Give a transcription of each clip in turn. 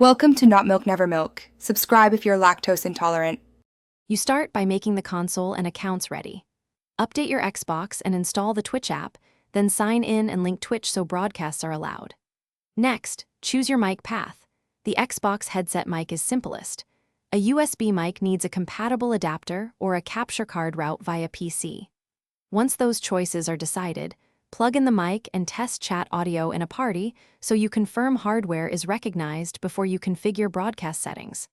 Welcome to Not Milk Never Milk. Subscribe if you're lactose intolerant. You start by making the console and accounts ready. Update your Xbox and install the Twitch app, then sign in and link Twitch so broadcasts are allowed. Next, choose your mic path. The Xbox headset mic is simplest. A USB mic needs a compatible adapter or a capture card route via PC. Once those choices are decided, plug in the mic and test chat audio in a party so you confirm hardware is recognized before you configure broadcast settings.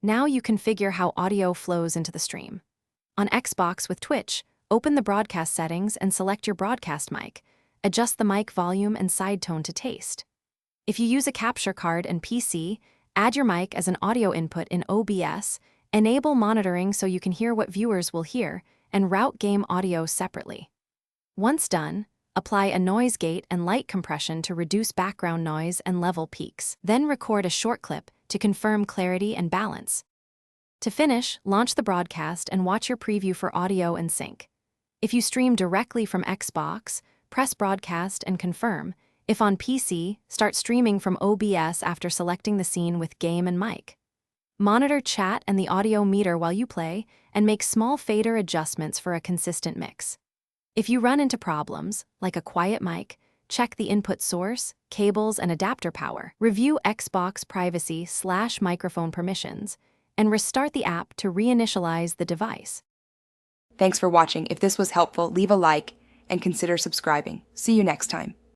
Now you configure how audio flows into the stream. On Xbox with Twitch, open the broadcast settings and select your broadcast mic. Adjust the mic volume and side tone to taste. If you use a capture card and PC, add your mic as an audio input in OBS, enable monitoring so you can hear what viewers will hear, and route game audio separately. Once done, apply a noise gate and light compression to reduce background noise and level peaks. Then record a short clip to confirm clarity and balance. To finish, launch the broadcast and watch your preview for audio and sync. If you stream directly from Xbox, press broadcast and confirm. If on PC, start streaming from OBS after selecting the scene with game and mic. Monitor chat and the audio meter while you play, and make small fader adjustments for a consistent mix. If you run into problems, like a quiet mic, check the input source, cables, and adapter power. Review Xbox privacy/microphone permissions, and restart the app to reinitialize the device. Thanks for watching. If this was helpful, leave a like and consider subscribing. See you next time.